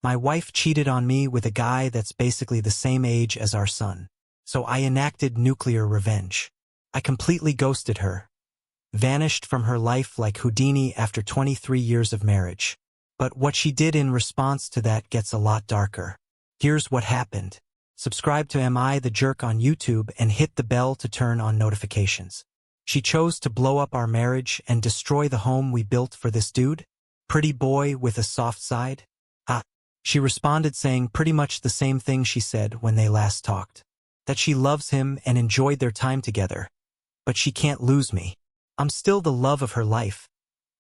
My wife cheated on me with a guy that's basically the same age as our son. So I enacted nuclear revenge. I completely ghosted her. Vanished from her life like Houdini after 23 years of marriage. But what she did in response to that gets a lot darker. Here's what happened. Subscribe to Am I the Jerk on YouTube and hit the bell to turn on notifications. She chose to blow up our marriage and destroy the home we built for this dude? Pretty boy with a soft side? She responded saying pretty much the same thing she said when they last talked. That she loves him and enjoyed their time together. But she can't lose me. I'm still the love of her life.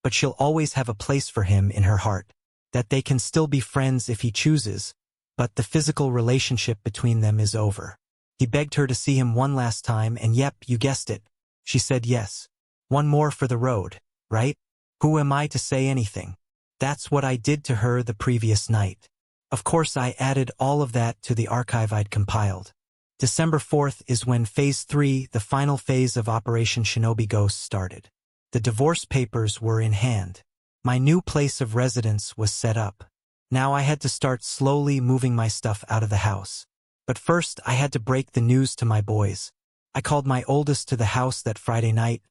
But she'll always have a place for him in her heart. That they can still be friends if he chooses, but the physical relationship between them is over. He begged her to see him one last time and yep, you guessed it. She said yes. One more for the road, right? Who am I to say anything? That's what I did to her the previous night. Of course I added all of that to the archive I'd compiled. December 4th is when Phase 3, the final phase of Operation Shinobi Ghost, started. The divorce papers were in hand. My new place of residence was set up. Now I had to start slowly moving my stuff out of the house. But first I had to break the news to my boys. I called my oldest to the house that Friday night,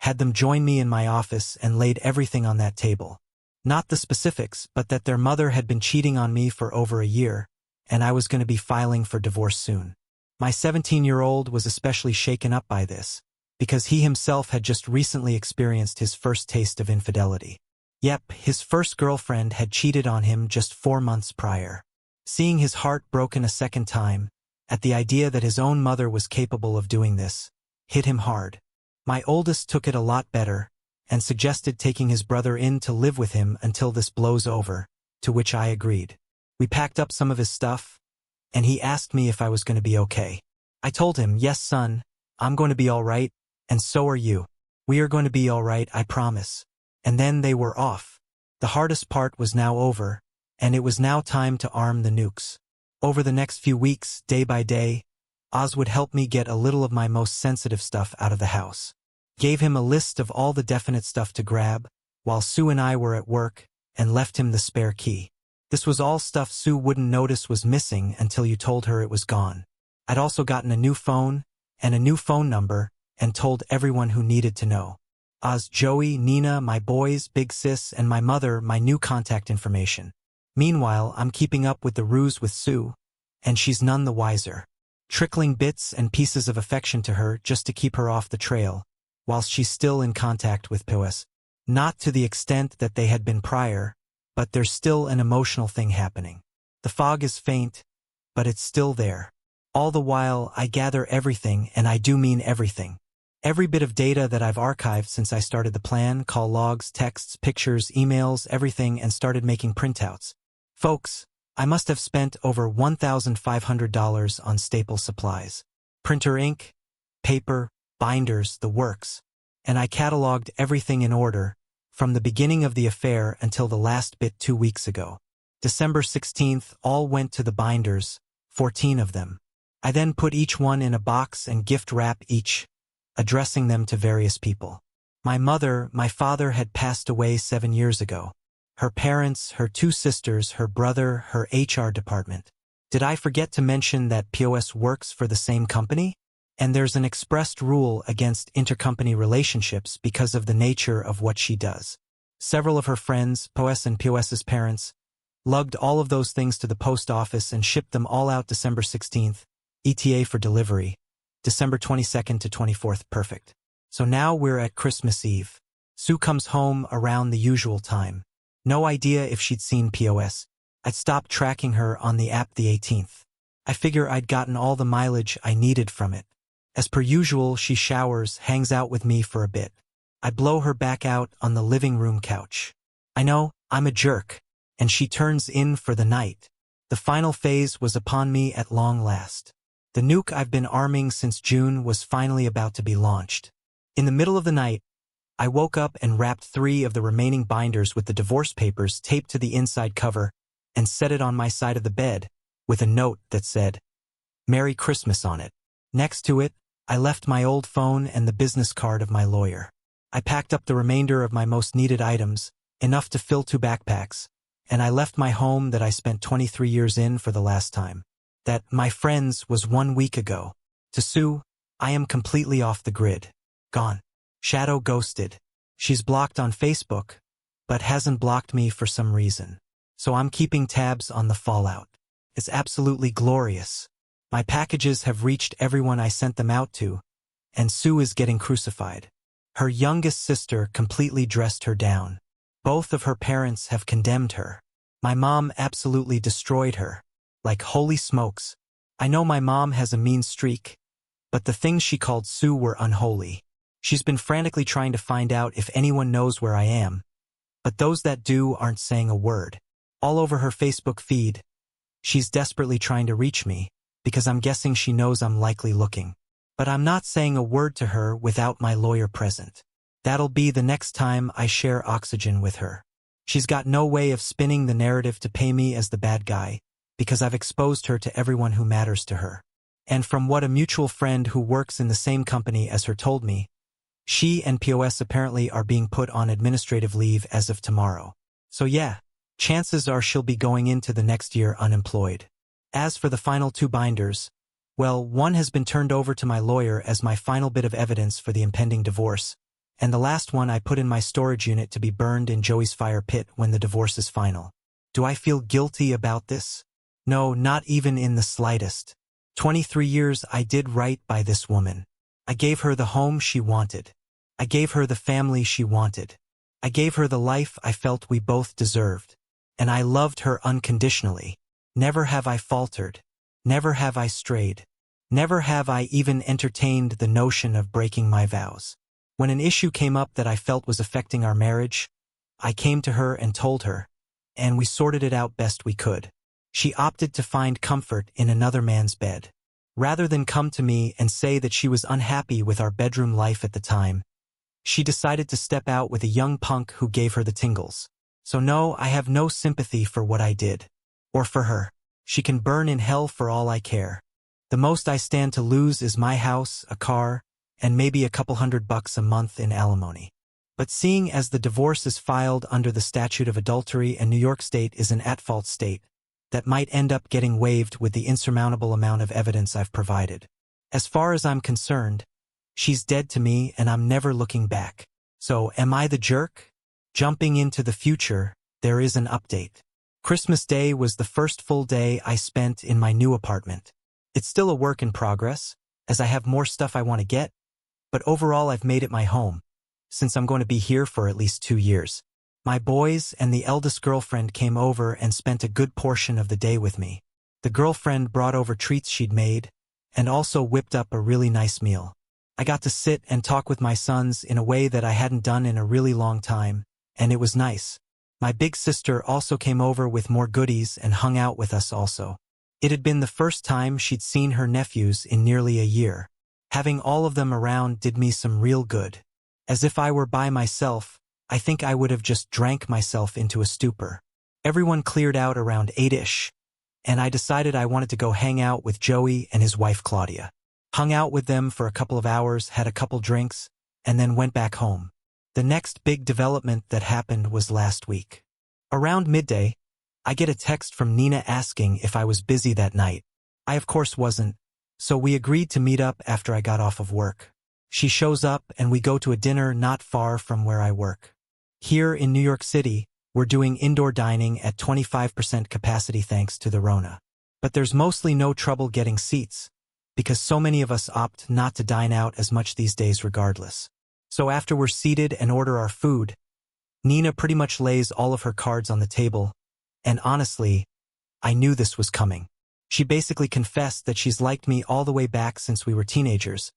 had them join me in my office and laid everything on that table. Not the specifics, but that their mother had been cheating on me for over a year, and I was going to be filing for divorce soon. My 17-year-old was especially shaken up by this, because he himself had just recently experienced his first taste of infidelity. Yep, his first girlfriend had cheated on him just 4 months prior. Seeing his heart broken a second time, at the idea that his own mother was capable of doing this, hit him hard. My oldest took it a lot better, and suggested taking his brother in to live with him until this blows over, to which I agreed. We packed up some of his stuff, and he asked me if I was going to be okay. I told him, yes son, I'm going to be alright, and so are you. We are going to be alright, I promise. And then they were off. The hardest part was now over, and it was now time to arm the nukes. Over the next few weeks, day by day, Oz would help me get a little of my most sensitive stuff out of the house. Gave him a list of all the definite stuff to grab, while Sue and I were at work, and left him the spare key. This was all stuff Sue wouldn't notice was missing until you told her it was gone. I'd also gotten a new phone, and a new phone number, and told everyone who needed to know. Oz, Joey, Nina, my boys, Big Sis, and my mother my new contact information. Meanwhile, I'm keeping up with the ruse with Sue, and she's none the wiser. Trickling bits and pieces of affection to her just to keep her off the trail, whilst she's still in contact with POS. Not to the extent that they had been prior, but there's still an emotional thing happening. The fog is faint, but it's still there. All the while, I gather everything, and I do mean everything. Every bit of data that I've archived since I started the plan, call logs, texts, pictures, emails, everything, and started making printouts. Folks, I must have spent over $1,500 on staple supplies. Printer ink, paper, binders, the works. And I cataloged everything in order, from the beginning of the affair until the last bit 2 weeks ago. December 16th, all went to the binders, 14 of them. I then put each one in a box and gift wrap each, addressing them to various people. My mother, my father had passed away 7 years ago. Her parents, her 2 sisters, her brother, her HR department. Did I forget to mention that POS works for the same company? And there's an expressed rule against intercompany relationships because of the nature of what she does. Several of her friends, POS and POS's parents, lugged all of those things to the post office and shipped them all out December 16th, ETA for delivery, December 22nd to 24th, perfect. So now we're at Christmas Eve. Sue comes home around the usual time. No idea if she'd seen POS. I'd stopped tracking her on the app the 18th. I figure I'd gotten all the mileage I needed from it. As per usual, she showers, hangs out with me for a bit. I blow her back out on the living room couch. I know, I'm a jerk, and she turns in for the night. The final phase was upon me at long last. The nuke I've been arming since June was finally about to be launched. In the middle of the night, I woke up and wrapped 3 of the remaining binders with the divorce papers taped to the inside cover and set it on my side of the bed with a note that said, "Merry Christmas" on it. Next to it, I left my old phone and the business card of my lawyer. I packed up the remainder of my most needed items, enough to fill 2 backpacks, and I left my home that I spent 23 years in for the last time. That, my friends, was 1 week ago. To Sue, I am completely off the grid. Gone. Shadow ghosted. She's blocked on Facebook, but hasn't blocked me for some reason. So I'm keeping tabs on the fallout. It's absolutely glorious. My packages have reached everyone I sent them out to, and Sue is getting crucified. Her youngest sister completely dressed her down. Both of her parents have condemned her. My mom absolutely destroyed her. Like holy smokes. I know my mom has a mean streak, but the things she called Sue were unholy. She's been frantically trying to find out if anyone knows where I am, but those that do aren't saying a word. All over her Facebook feed, she's desperately trying to reach me, because I'm guessing she knows I'm likely looking. But I'm not saying a word to her without my lawyer present. That'll be the next time I share oxygen with her. She's got no way of spinning the narrative to pay me as the bad guy, because I've exposed her to everyone who matters to her. And from what a mutual friend who works in the same company as her told me, she and POS apparently are being put on administrative leave as of tomorrow. So yeah, chances are she'll be going into the next year unemployed. As for the final 2 binders, well, one has been turned over to my lawyer as my final bit of evidence for the impending divorce, and the last one I put in my storage unit to be burned in Joey's fire pit when the divorce is final. Do I feel guilty about this? No, not even in the slightest. 23 years I did right by this woman. I gave her the home she wanted. I gave her the family she wanted. I gave her the life I felt we both deserved. And I loved her unconditionally. Never have I faltered. Never have I strayed. Never have I even entertained the notion of breaking my vows. When an issue came up that I felt was affecting our marriage, I came to her and told her, and we sorted it out best we could. She opted to find comfort in another man's bed. Rather than come to me and say that she was unhappy with our bedroom life at the time, she decided to step out with a young punk who gave her the tingles. So no, I have no sympathy for what I did. Or for her. She can burn in hell for all I care. The most I stand to lose is my house, a car, and maybe a couple $100 a month in alimony. But seeing as the divorce is filed under the statute of adultery and New York State is an at-fault state, that might end up getting waived with the insurmountable amount of evidence I've provided. As far as I'm concerned, she's dead to me and I'm never looking back. So, am I the jerk? Jumping into the future, there is an update. Christmas Day was the first full day I spent in my new apartment. It's still a work in progress, as I have more stuff I want to get, but overall I've made it my home, since I'm going to be here for at least 2 years. My boys and the eldest girlfriend came over and spent a good portion of the day with me. The girlfriend brought over treats she'd made, and also whipped up a really nice meal. I got to sit and talk with my sons in a way that I hadn't done in a really long time, and it was nice. My big sister also came over with more goodies and hung out with us also. It had been the first time she'd seen her nephews in nearly a year. Having all of them around did me some real good. As if I were by myself, I think I would have just drank myself into a stupor. Everyone cleared out around 8-ish, and I decided I wanted to go hang out with Joey and his wife Claudia. Hung out with them for a couple of hours, had a couple drinks, and then went back home. The next big development that happened was last week. Around midday, I get a text from Nina asking if I was busy that night. I of course wasn't, so we agreed to meet up after I got off of work. She shows up and we go to a dinner not far from where I work. Here in New York City, we're doing indoor dining at 25% capacity thanks to the Rona. But there's mostly no trouble getting seats, because so many of us opt not to dine out as much these days regardless. So after we're seated and order our food, Nina pretty much lays all of her cards on the table, and honestly, I knew this was coming. She basically confessed that she's liked me all the way back since we were teenagers,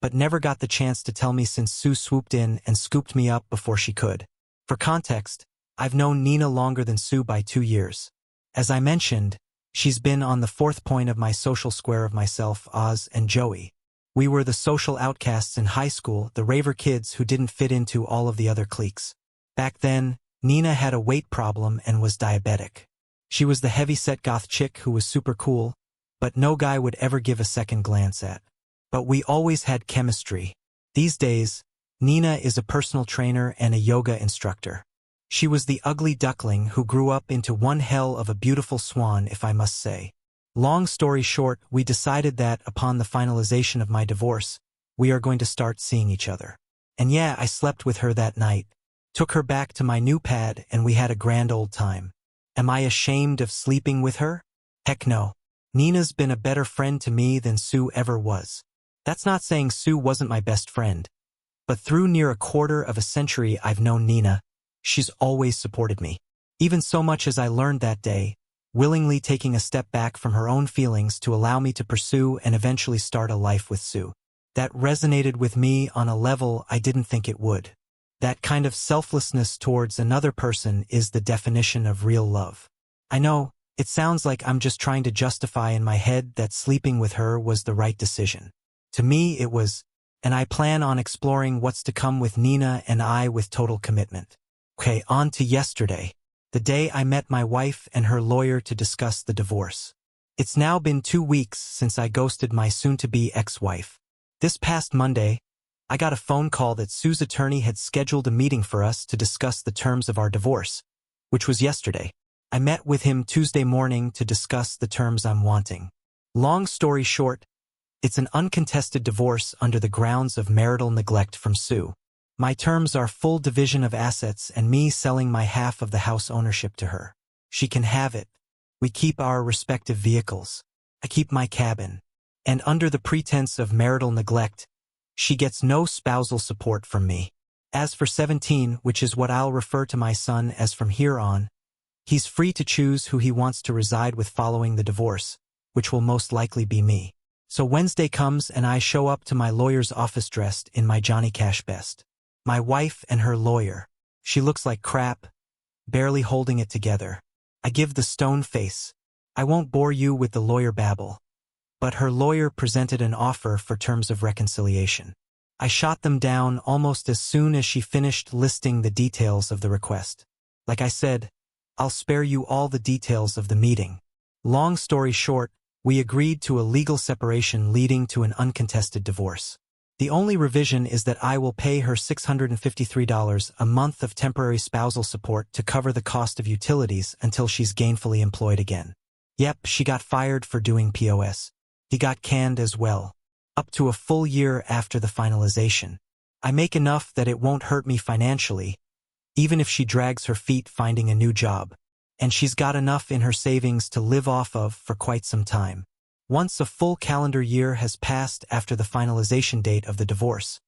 but never got the chance to tell me since Sue swooped in and scooped me up before she could. For context, I've known Nina longer than Sue by 2 years. As I mentioned, she's been on the 4th point of my social square of myself, Oz, and Joey. We were the social outcasts in high school, the raver kids who didn't fit into all of the other cliques. Back then, Nina had a weight problem and was diabetic. She was the heavy-set goth chick who was super cool, but no guy would ever give a second glance at. But we always had chemistry. These days, Nina is a personal trainer and a yoga instructor. She was the ugly duckling who grew up into one hell of a beautiful swan, if I must say. Long story short, we decided that, upon the finalization of my divorce, we are going to start seeing each other. And yeah, I slept with her that night, took her back to my new pad, and we had a grand old time. Am I ashamed of sleeping with her? Heck no. Nina's been a better friend to me than Sue ever was. That's not saying Sue wasn't my best friend. But through near a quarter of a century I've known Nina, she's always supported me. Even so much as I learned that day, willingly taking a step back from her own feelings to allow me to pursue and eventually start a life with Sue. That resonated with me on a level I didn't think it would. That kind of selflessness towards another person is the definition of real love. I know, it sounds like I'm just trying to justify in my head that sleeping with her was the right decision. To me it was, and I plan on exploring what's to come with Nina and I with total commitment. Okay, on to yesterday, the day I met my wife and her lawyer to discuss the divorce. It's now been 2 weeks since I ghosted my soon-to-be ex-wife. This past Monday, I got a phone call that Sue's attorney had scheduled a meeting for us to discuss the terms of our divorce, which was yesterday. I met with him Tuesday morning to discuss the terms I'm wanting. Long story short, it's an uncontested divorce under the grounds of marital neglect from Sue. My terms are full division of assets and me selling my half of the house ownership to her. She can have it. We keep our respective vehicles. I keep my cabin. And under the pretense of marital neglect, she gets no spousal support from me. As for 17, which is what I'll refer to my son as from here on, he's free to choose who he wants to reside with following the divorce, which will most likely be me. So Wednesday comes and I show up to my lawyer's office dressed in my Johnny Cash best. My wife and her lawyer. She looks like crap, barely holding it together. I give the stone face. I won't bore you with the lawyer babble. But her lawyer presented an offer for terms of reconciliation. I shot them down almost as soon as she finished listing the details of the request. Like I said, I'll spare you all the details of the meeting. Long story short, we agreed to a legal separation leading to an uncontested divorce. The only revision is that I will pay her $653 a month of temporary spousal support to cover the cost of utilities until she's gainfully employed again. Yep, she got fired for doing POS. He got canned as well. Up to a full year after the finalization. I make enough that it won't hurt me financially, even if she drags her feet finding a new job. And she's got enough in her savings to live off of for quite some time. Once a full calendar year has passed after the finalization date of the divorce,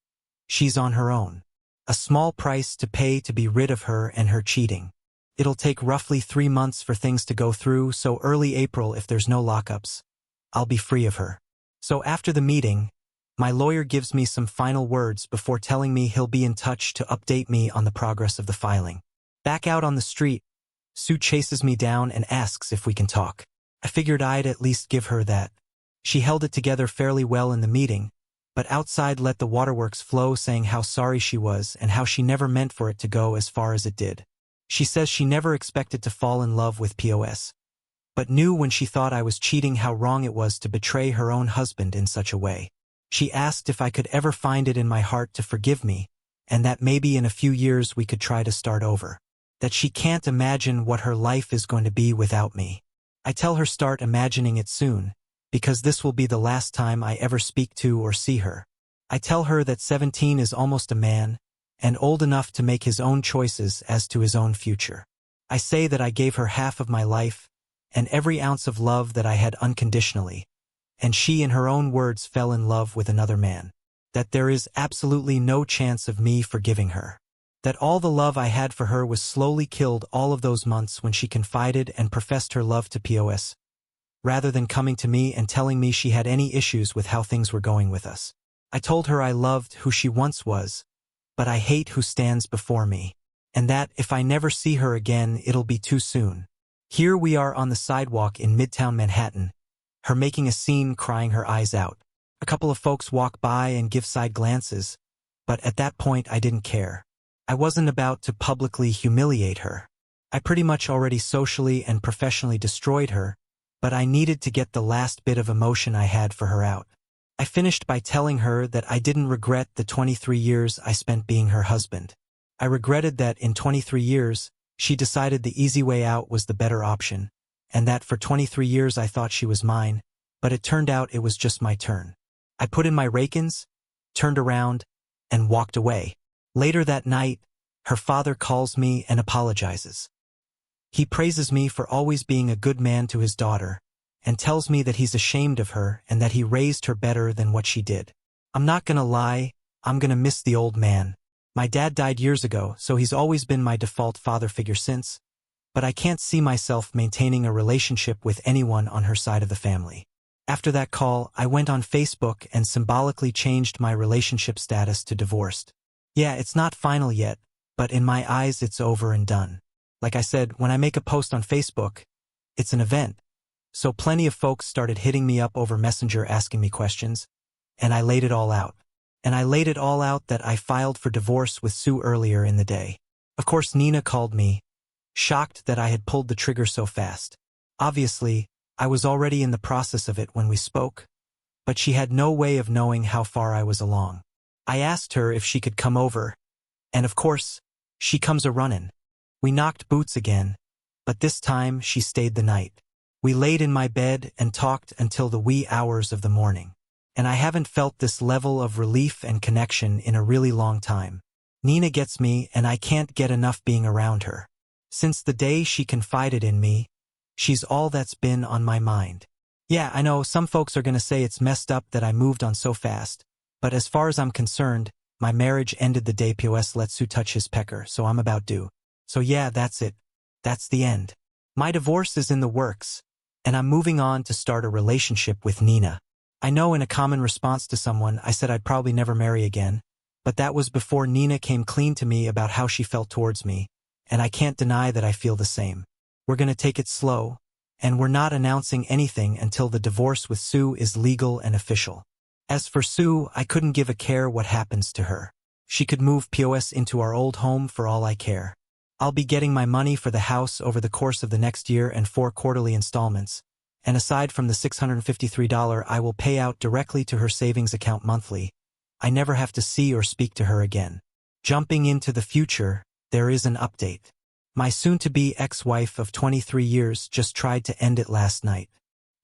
she's on her own. A small price to pay to be rid of her and her cheating. It'll take roughly 3 months for things to go through, so early April, if there's no lockups, I'll be free of her. So after the meeting, my lawyer gives me some final words before telling me he'll be in touch to update me on the progress of the filing. Back out on the street, Sue chases me down and asks if we can talk. I figured I'd at least give her that. She held it together fairly well in the meeting, but outside let the waterworks flow, saying how sorry she was and how she never meant for it to go as far as it did. She says she never expected to fall in love with POS, but knew when she thought I was cheating how wrong it was to betray her own husband in such a way. She asked if I could ever find it in my heart to forgive me, and that maybe in a few years we could try to start over. That she can't imagine what her life is going to be without me. I tell her start imagining it soon, because this will be the last time I ever speak to or see her. I tell her that 17 is almost a man, and old enough to make his own choices as to his own future. I say that I gave her half of my life, and every ounce of love that I had unconditionally, and she in her own words fell in love with another man. That there is absolutely no chance of me forgiving her. That all the love I had for her was slowly killed all of those months when she confided and professed her love to POS, rather than coming to me and telling me she had any issues with how things were going with us. I told her I loved who she once was, but I hate who stands before me, and that if I never see her again, it'll be too soon. Here we are on the sidewalk in Midtown Manhattan, her making a scene, crying her eyes out. A couple of folks walk by and give side glances, but at that point I didn't care. I wasn't about to publicly humiliate her. I pretty much already socially and professionally destroyed her, but I needed to get the last bit of emotion I had for her out. I finished by telling her that I didn't regret the 23 years I spent being her husband. I regretted that in 23 years, She decided the easy way out was the better option, and that for 23 years I thought she was mine, but it turned out it was just my turn. I put in my rake-ins, turned around, and walked away. Later that night, her father calls me and apologizes. He praises me for always being a good man to his daughter, and tells me that he's ashamed of her and that he raised her better than what she did. I'm not gonna lie, I'm gonna miss the old man. My dad died years ago, so he's always been my default father figure since, but I can't see myself maintaining a relationship with anyone on her side of the family. After that call, I went on Facebook and symbolically changed my relationship status to divorced. Yeah, it's not final yet, but in my eyes it's over and done. Like I said, when I make a post on Facebook, it's an event. So plenty of folks started hitting me up over Messenger asking me questions, and I laid it all out. That I filed for divorce with Sue earlier in the day. Of course, Nina called me, shocked that I had pulled the trigger so fast. Obviously, I was already in the process of it when we spoke, but she had no way of knowing how far I was along. I asked her if she could come over, and of course, she comes a-runnin'. We knocked boots again, but this time she stayed the night. We laid in my bed and talked until the wee hours of the morning. And I haven't felt this level of relief and connection in a really long time. Nina gets me, and I can't get enough being around her. Since the day she confided in me, she's all that's been on my mind. Yeah, I know some folks are gonna say it's messed up that I moved on so fast, but as far as I'm concerned, my marriage ended the day POS let Sue touch his pecker, so I'm about due. So yeah, that's it. That's the end. My divorce is in the works, and I'm moving on to start a relationship with Nina. I know in a common response to someone, I said I'd probably never marry again, but that was before Nina came clean to me about how she felt towards me, and I can't deny that I feel the same. We're gonna take it slow, and we're not announcing anything until the divorce with Sue is legal and official. As for Sue, I couldn't give a care what happens to her. She could move POS into our old home for all I care. I'll be getting my money for the house over the course of the next year and 4 quarterly installments. And aside from the $653 I will pay out directly to her savings account monthly, I never have to see or speak to her again. Jumping into the future, there is an update. My soon-to-be ex-wife of 23 years just tried to end it last night.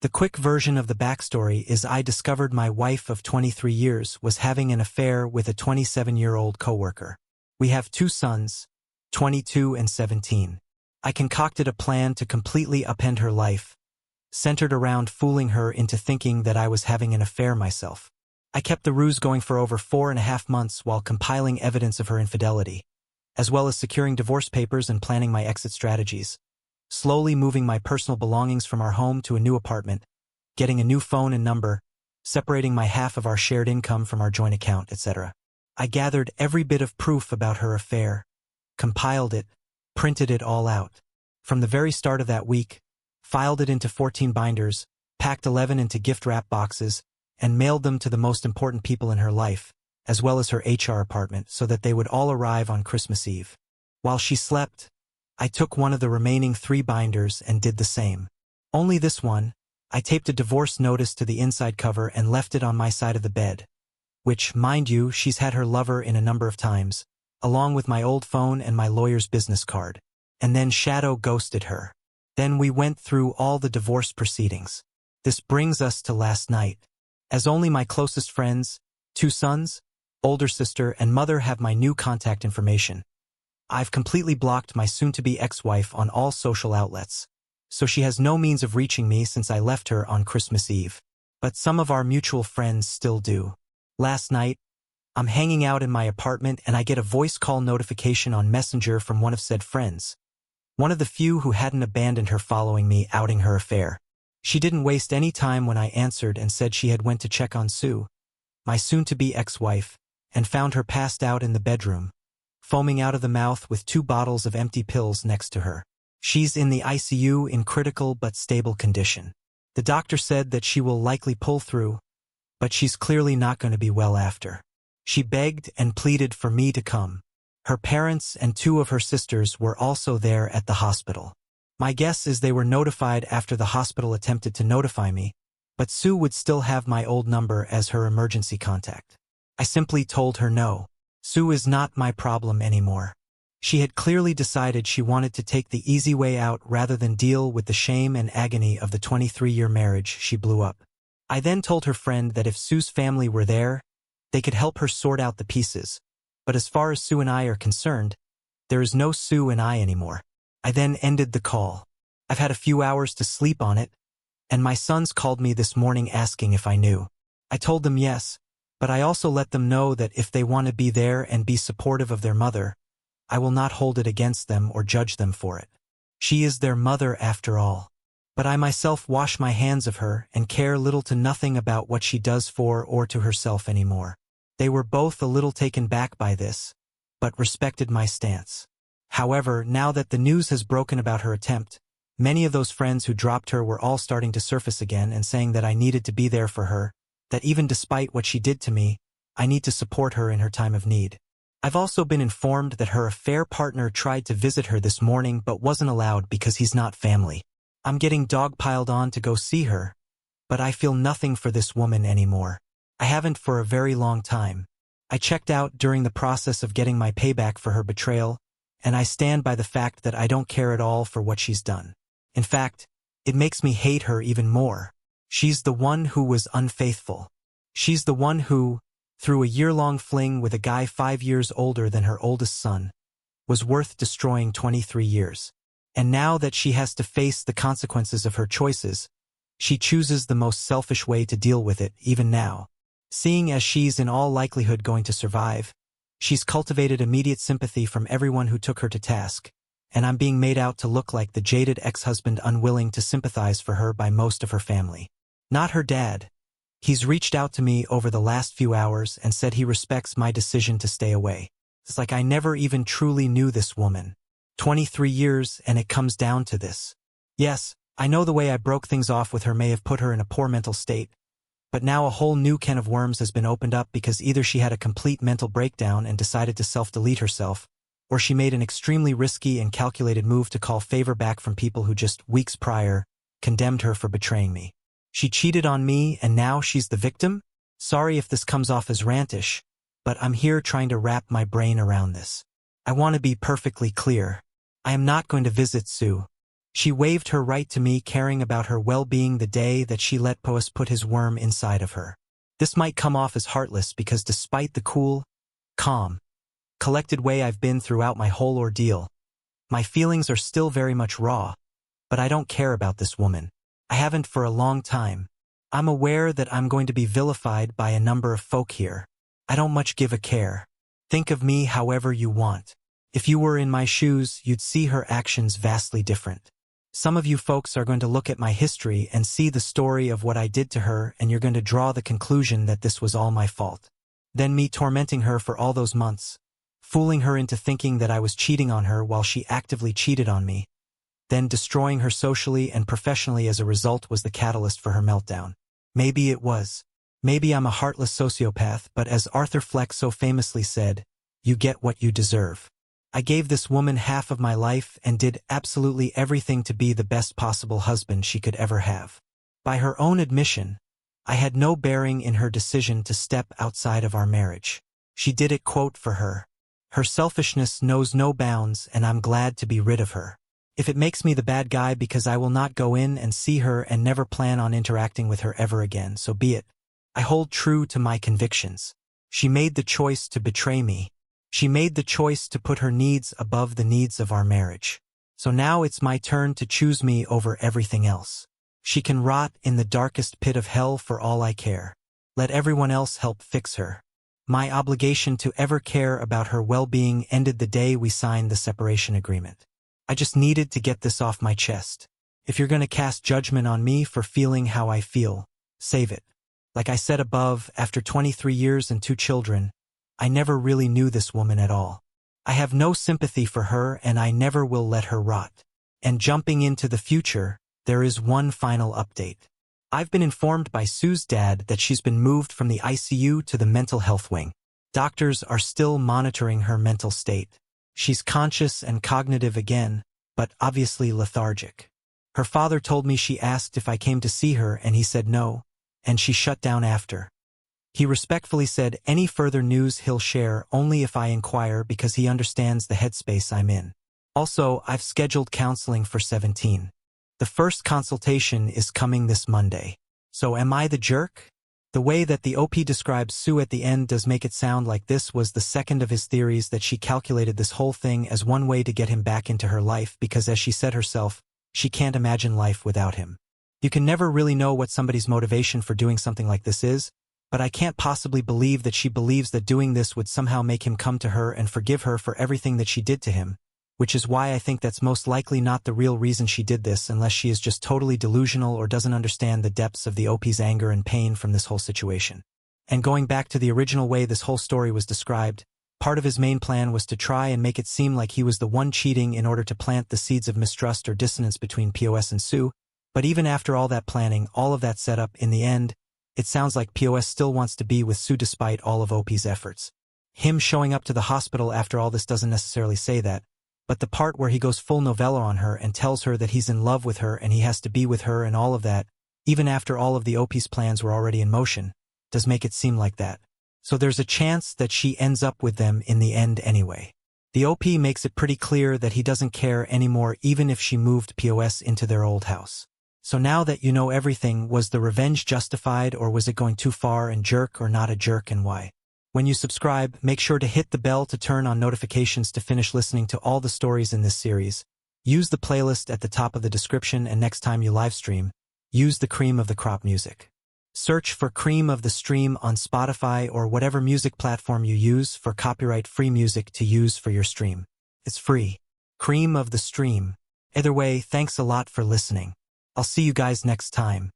The quick version of the backstory is I discovered my wife of 23 years was having an affair with a 27-year-old coworker. We have 2 sons, 22 and 17. I concocted a plan to completely upend her life, centered around fooling her into thinking that I was having an affair myself. I kept the ruse going for over 4.5 months while compiling evidence of her infidelity, as well as securing divorce papers and planning my exit strategies, slowly moving my personal belongings from our home to a new apartment, getting a new phone and number, separating my half of our shared income from our joint account, etc. I gathered every bit of proof about her affair, compiled it, printed it all out. From the very start of that week, filed it into 14 binders, packed 11 into gift wrap boxes, and mailed them to the most important people in her life, as well as her HR apartment, so that they would all arrive on Christmas Eve. While she slept, I took one of the remaining 3 binders and did the same. Only this one, I taped a divorce notice to the inside cover and left it on my side of the bed, which, mind you, she's had her lover in a number of times, along with my old phone and my lawyer's business card. And then Shadow ghosted her. Then we went through all the divorce proceedings. This brings us to last night. As only my closest friends, 2 sons, older sister, and mother have my new contact information, I've completely blocked my soon-to-be ex-wife on all social outlets, so she has no means of reaching me since I left her on Christmas Eve. But some of our mutual friends still do. Last night, I'm hanging out in my apartment and I get a voice call notification on Messenger from one of said friends, one of the few who hadn't abandoned her following me outing her affair. She didn't waste any time when I answered and said she had went to check on Sue, my soon-to-be ex-wife, and found her passed out in the bedroom, foaming out of the mouth with 2 bottles of empty pills next to her. She's in the ICU in critical but stable condition. The doctor said that she will likely pull through, but she's clearly not going to be well after. She begged and pleaded for me to come. Her parents and 2 of her sisters were also there at the hospital. My guess is they were notified after the hospital attempted to notify me, but Sue would still have my old number as her emergency contact. I simply told her no. Sue is not my problem anymore. She had clearly decided she wanted to take the easy way out rather than deal with the shame and agony of the 23-year marriage she blew up. I then told her friend that if Sue's family were there, they could help her sort out the pieces. But as far as Sue and I are concerned, there is no Sue and I anymore. I then ended the call. I've had a few hours to sleep on it, and my sons called me this morning asking if I knew. I told them yes, but I also let them know that if they want to be there and be supportive of their mother, I will not hold it against them or judge them for it. She is their mother after all. But I myself wash my hands of her and care little to nothing about what she does for or to herself anymore. They were both a little taken back by this, but respected my stance. However, now that the news has broken about her attempt, many of those friends who dropped her were all starting to surface again and saying that I needed to be there for her, that even despite what she did to me, I need to support her in her time of need. I've also been informed that her affair partner tried to visit her this morning but wasn't allowed because he's not family. I'm getting dogpiled on to go see her, but I feel nothing for this woman anymore. I haven't for a very long time. I checked out during the process of getting my payback for her betrayal, and I stand by the fact that I don't care at all for what she's done. In fact, it makes me hate her even more. She's the one who was unfaithful. She's the one who, through a year-long fling with a guy 5 years older than her oldest son, was worth destroying 23 years. And now that she has to face the consequences of her choices, she chooses the most selfish way to deal with it, even now. Seeing as she's in all likelihood going to survive, she's cultivated immediate sympathy from everyone who took her to task, and I'm being made out to look like the jaded ex-husband unwilling to sympathize for her by most of her family. Not her dad. He's reached out to me over the last few hours and said he respects my decision to stay away. It's like I never even truly knew this woman. 23 years and it comes down to this. Yes, I know the way I broke things off with her may have put her in a poor mental state, but now a whole new can of worms has been opened up because either she had a complete mental breakdown and decided to self-delete herself, or she made an extremely risky and calculated move to call favor back from people who just weeks prior condemned her for betraying me. She cheated on me and now she's the victim? Sorry if this comes off as rantish, but I'm here trying to wrap my brain around this. I want to be perfectly clear. I am not going to visit Sue. She waived her right to me caring about her well-being the day that she let Poes put his worm inside of her. This might come off as heartless because despite the cool, calm, collected way I've been throughout my whole ordeal, my feelings are still very much raw, but I don't care about this woman. I haven't for a long time. I'm aware that I'm going to be vilified by a number of folk here. I don't much give a care. Think of me however you want. If you were in my shoes, you'd see her actions vastly different. Some of you folks are going to look at my history and see the story of what I did to her, and you're going to draw the conclusion that this was all my fault. Then me tormenting her for all those months, fooling her into thinking that I was cheating on her while she actively cheated on me, then destroying her socially and professionally as a result was the catalyst for her meltdown. Maybe it was. Maybe I'm a heartless sociopath, but as Arthur Fleck so famously said, you get what you deserve. I gave this woman half of my life and did absolutely everything to be the best possible husband she could ever have. By her own admission, I had no bearing in her decision to step outside of our marriage. She did it, quote, for her. Her selfishness knows no bounds, and I'm glad to be rid of her. If it makes me the bad guy because I will not go in and see her and never plan on interacting with her ever again, so be it. I hold true to my convictions. She made the choice to betray me. She made the choice to put her needs above the needs of our marriage. So now it's my turn to choose me over everything else. She can rot in the darkest pit of hell for all I care. Let everyone else help fix her. My obligation to ever care about her well-being ended the day we signed the separation agreement. I just needed to get this off my chest. If you're going to cast judgment on me for feeling how I feel, save it. Like I said above, after 23 years and 2 children, I never really knew this woman at all. I have no sympathy for her and I never will let her rot. And jumping into the future, there is one final update. I've been informed by Sue's dad that she's been moved from the ICU to the mental health wing. Doctors are still monitoring her mental state. She's conscious and cognitive again, but obviously lethargic. Her father told me she asked if I came to see her and he said no, and she shut down after. He respectfully said any further news he'll share only if I inquire because he understands the headspace I'm in. Also, I've scheduled counseling for 17. The first consultation is coming this Monday. So am I the jerk? The way that the OP describes Sue at the end does make it sound like this was the second of his theories, that she calculated this whole thing as one way to get him back into her life because, as she said herself, she can't imagine life without him. You can never really know what somebody's motivation for doing something like this is, but I can't possibly believe that she believes that doing this would somehow make him come to her and forgive her for everything that she did to him, which is why I think that's most likely not the real reason she did this, unless she is just totally delusional or doesn't understand the depths of the OP's anger and pain from this whole situation. And going back to the original way this whole story was described, part of his main plan was to try and make it seem like he was the one cheating in order to plant the seeds of mistrust or dissonance between POS and Sue, but even after all that planning, all of that setup, in the end, it sounds like POS still wants to be with Sue despite all of OP's efforts. Him showing up to the hospital after all this doesn't necessarily say that, but the part where he goes full novella on her and tells her that he's in love with her and he has to be with her and all of that, even after all of the OP's plans were already in motion, does make it seem like that. So there's a chance that she ends up with them in the end anyway. The OP makes it pretty clear that he doesn't care anymore even if she moved POS into their old house. So now that you know everything, was the revenge justified, or was it going too far, and jerk or not a jerk, and why? When you subscribe, make sure to hit the bell to turn on notifications to finish listening to all the stories in this series. Use the playlist at the top of the description, and next time you live stream, use the cream of the crop music. Search for Cream of the Stream on Spotify or whatever music platform you use for copyright-free music to use for your stream. It's free. Cream of the Stream. Either way, thanks a lot for listening. I'll see you guys next time.